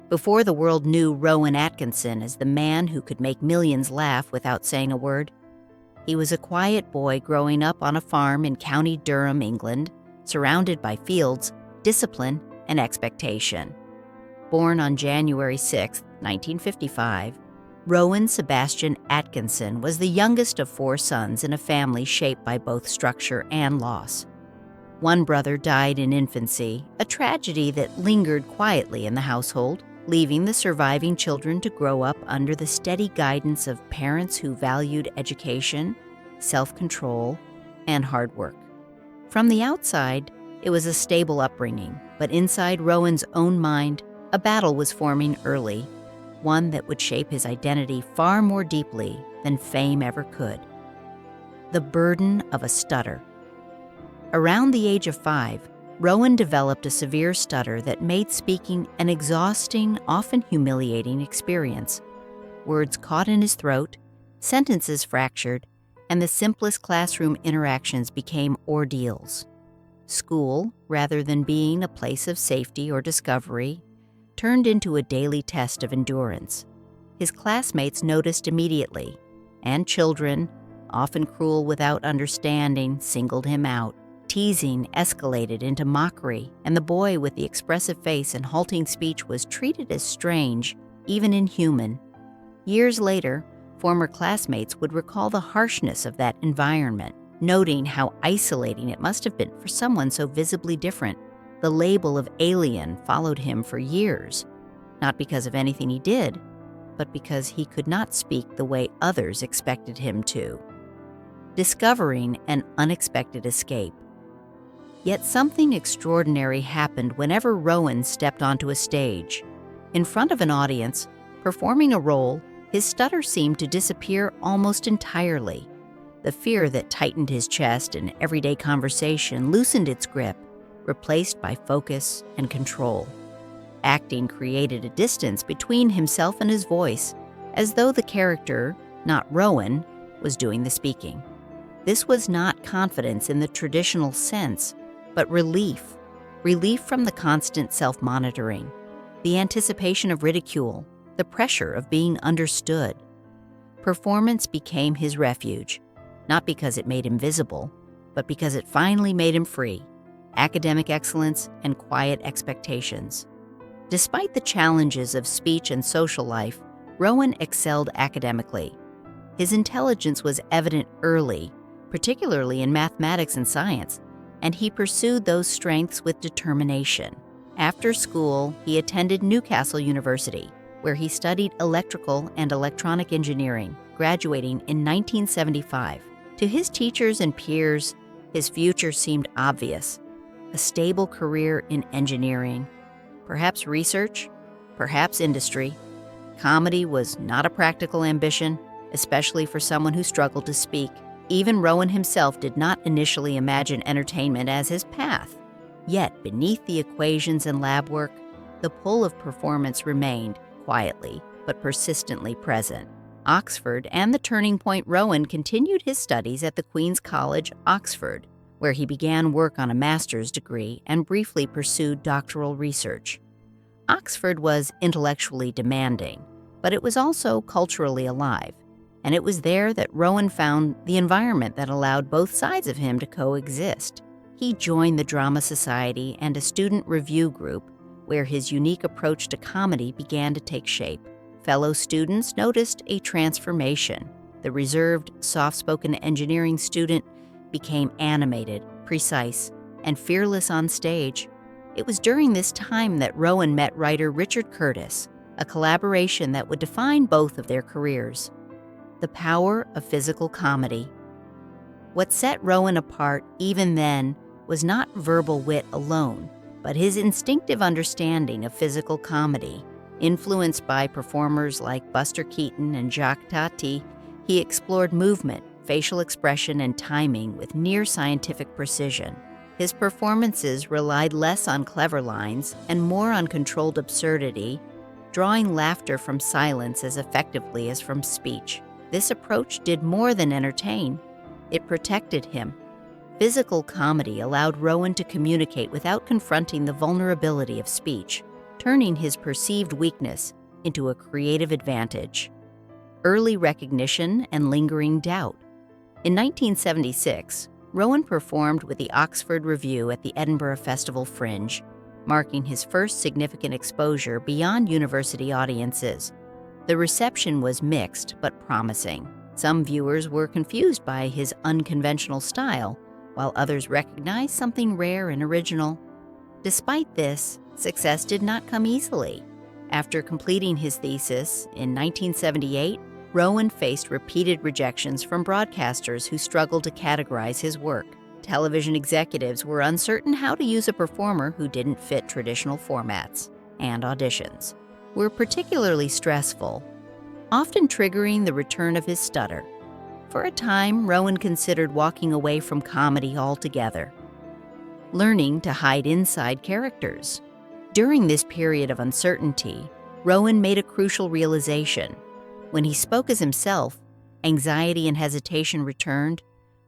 Before the world knew Rowan Atkinson as the man who could make millions laugh without saying a word, he was a quiet boy growing up on a farm in County Durham, England, surrounded by fields, discipline, and expectation. Born on January 6, 1955, Rowan Sebastian Atkinson was the youngest of 4 sons in a family shaped by both structure and loss. One brother died in infancy, a tragedy that lingered quietly in the household, leaving the surviving children to grow up under the steady guidance of parents who valued education, self-control, and hard work. From the outside, it was a stable upbringing, but inside Rowan's own mind, a battle was forming early, one that would shape his identity far more deeply than fame ever could. The burden of a stutter. Around the age of 5, Rowan developed a severe stutter that made speaking an exhausting, often humiliating experience. Words caught in his throat, sentences fractured, and the simplest classroom interactions became ordeals. School, rather than being a place of safety or discovery, turned into a daily test of endurance. His classmates noticed immediately, and children, often cruel without understanding, singled him out. Teasing escalated into mockery, and the boy with the expressive face and halting speech was treated as strange, even inhuman. Years later, former classmates would recall the harshness of that environment, noting how isolating it must have been for someone so visibly different. The label of alien followed him for years, not because of anything he did, but because he could not speak the way others expected him to. Discovering an unexpected escape. Yet something extraordinary happened whenever Rowan stepped onto a stage. In front of an audience, performing a role, his stutter seemed to disappear almost entirely. The fear that tightened his chest in everyday conversation loosened its grip, replaced by focus and control. Acting created a distance between himself and his voice, as though the character, not Rowan, was doing the speaking. This was not confidence in the traditional sense, but relief from the constant self-monitoring, the anticipation of ridicule, the pressure of being understood. Performance became his refuge, not because it made him visible, but because it finally made him free. Academic excellence and quiet expectations. Despite the challenges of speech and social life, Rowan excelled academically. His intelligence was evident early, particularly in mathematics and science, and he pursued those strengths with determination. After school, he attended Newcastle University, where he studied electrical and electronic engineering, graduating in 1975. To his teachers and peers, his future seemed obvious: a stable career in engineering, perhaps research, perhaps industry. Comedy was not a practical ambition, especially for someone who struggled to speak. Even Rowan himself did not initially imagine entertainment as his path. Yet, beneath the equations and lab work, the pull of performance remained, quietly but persistently present. Oxford and the turning point, Rowan continued his studies at the Queen's College, Oxford, where he began work on a master's degree and briefly pursued doctoral research. Oxford was intellectually demanding, but it was also culturally alive. And it was there that Rowan found the environment that allowed both sides of him to coexist. He joined the Drama Society and a student review group, where his unique approach to comedy began to take shape. Fellow students noticed a transformation. The reserved, soft-spoken engineering student became animated, precise, and fearless on stage. It was during this time that Rowan met writer Richard Curtis, a collaboration that would define both of their careers. The power of physical comedy. What set Rowan apart even then was not verbal wit alone, but his instinctive understanding of physical comedy. Influenced by performers like Buster Keaton and Jacques Tati, he explored movement, facial expression, and timing with near-scientific precision. His performances relied less on clever lines and more on controlled absurdity, drawing laughter from silence as effectively as from speech. This approach did more than entertain. It protected him. Physical comedy allowed Rowan to communicate without confronting the vulnerability of speech. turning his perceived weakness into a creative advantage. Early recognition and lingering doubt. In 1976, Rowan performed with the Oxford Revue at the Edinburgh Festival Fringe, marking his first significant exposure beyond university audiences. The reception was mixed but promising. Some viewers were confused by his unconventional style, while others recognized something rare and original. Despite this, success did not come easily. After completing his thesis in 1978, Rowan faced repeated rejections from broadcasters who struggled to categorize his work. Television executives were uncertain how to use a performer who didn't fit traditional formats, and auditions were particularly stressful, often triggering the return of his stutter. For a time, Rowan considered walking away from comedy altogether, learning to hide inside characters. During this period of uncertainty, Rowan made a crucial realization. When he spoke as himself, anxiety and hesitation returned,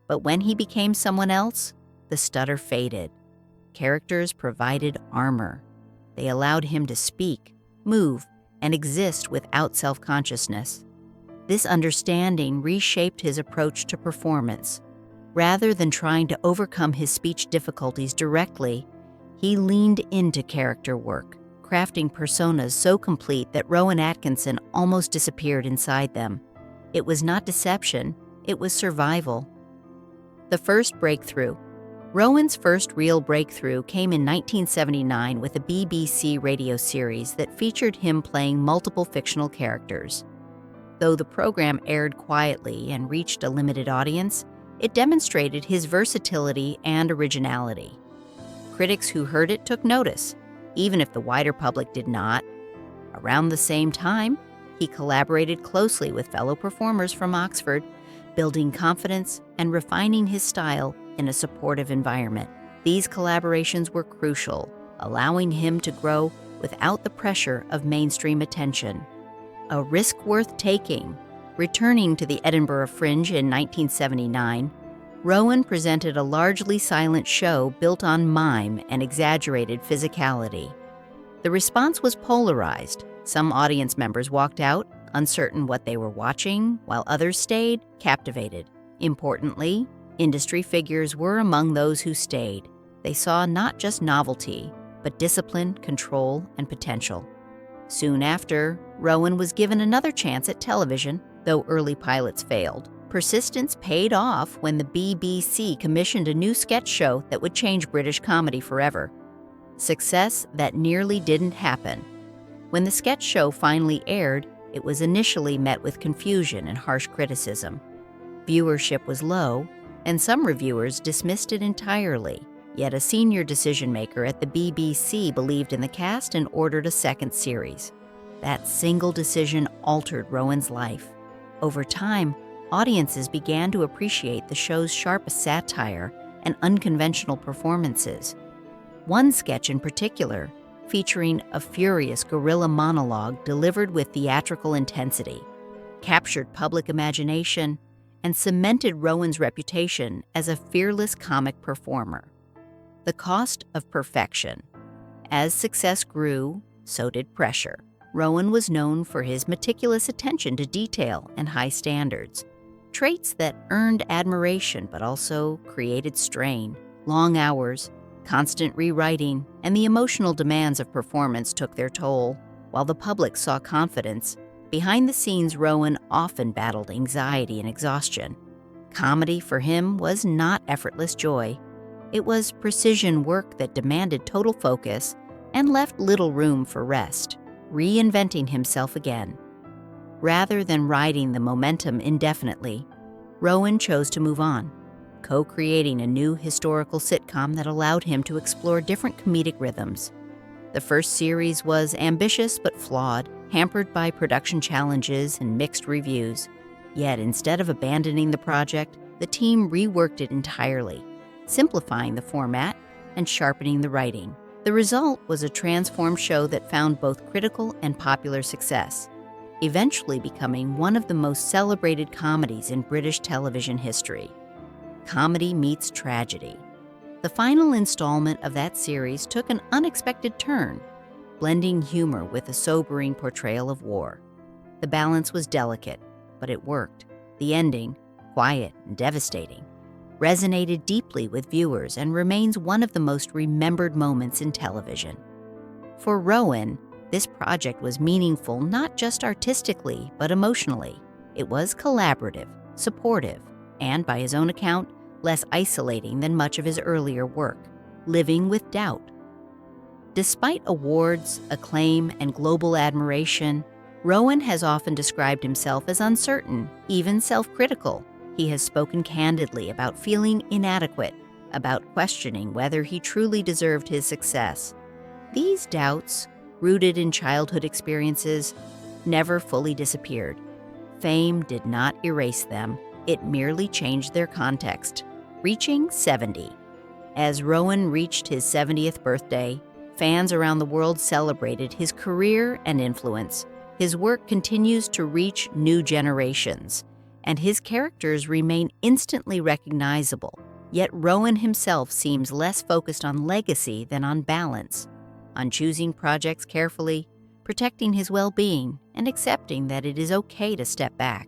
but when he became someone else, the stutter faded. Characters provided armor. They allowed him to speak, move, and exist without self-consciousness. This understanding reshaped his approach to performance. Rather than trying to overcome his speech difficulties directly, he leaned into character work, crafting personas so complete that Rowan Atkinson almost disappeared inside them. It was not deception, it was survival. The first breakthrough. Rowan's first real breakthrough came in 1979 with a BBC radio series that featured him playing multiple fictional characters. Though the program aired quietly and reached a limited audience, it demonstrated his versatility and originality. Critics who heard it took notice, even if the wider public did not. Around the same time, he collaborated closely with fellow performers from Oxford, building confidence and refining his style in a supportive environment. These collaborations were crucial, allowing him to grow without the pressure of mainstream attention. A risk worth taking. Returning to the Edinburgh Fringe in 1979, Rowan presented a largely silent show built on mime and exaggerated physicality. The response was polarized. Some audience members walked out, uncertain what they were watching, while others stayed, captivated. Importantly, industry figures were among those who stayed. They saw not just novelty, but discipline, control, and potential. Soon after, Rowan was given another chance at television, though early pilots failed. Persistence paid off when the BBC commissioned a new sketch show that would change British comedy forever. Success that nearly didn't happen. When the sketch show finally aired, it was initially met with confusion and harsh criticism. Viewership was low, and some reviewers dismissed it entirely. Yet a senior decision-maker at the BBC believed in the cast and ordered a second series. That single decision altered Rowan's life. Over time, audiences began to appreciate the show's sharp satire and unconventional performances. One sketch in particular, featuring a furious guerrilla monologue delivered with theatrical intensity, captured public imagination and cemented Rowan's reputation as a fearless comic performer. The cost of perfection. As success grew, so did pressure. Rowan was known for his meticulous attention to detail and high standards, traits that earned admiration but also created strain. Long hours, constant rewriting, and the emotional demands of performance took their toll. While the public saw confidence, behind the scenes Rowan often battled anxiety and exhaustion. Comedy for him was not effortless joy. It was precision work that demanded total focus and left little room for rest, reinventing himself again. Rather than riding the momentum indefinitely, Rowan chose to move on, co-creating a new historical sitcom that allowed him to explore different comedic rhythms. The first series was ambitious but flawed, hampered by production challenges and mixed reviews. Yet instead of abandoning the project, the team reworked it entirely, simplifying the format and sharpening the writing. The result was a transformed show that found both critical and popular success, eventually becoming one of the most celebrated comedies in British television history. Comedy meets tragedy. The final installment of that series took an unexpected turn. blending humor with a sobering portrayal of war. The balance was delicate, but it worked. The ending, quiet and devastating, resonated deeply with viewers and remains one of the most remembered moments in television. For Rowan, this project was meaningful not just artistically, but emotionally. It was collaborative, supportive, and, by his own account, less isolating than much of his earlier work, living with doubt. Despite awards, acclaim, and global admiration, Rowan has often described himself as uncertain, even self-critical. He has spoken candidly about feeling inadequate, about questioning whether he truly deserved his success. These doubts, rooted in childhood experiences, never fully disappeared. Fame did not erase them, it merely changed their context. Reaching 70. As Rowan reached his 70th birthday, fans around the world celebrated his career and influence. His work continues to reach new generations, and his characters remain instantly recognizable. Yet Rowan himself seems less focused on legacy than on balance, on choosing projects carefully, protecting his well-being, and accepting that it is okay to step back.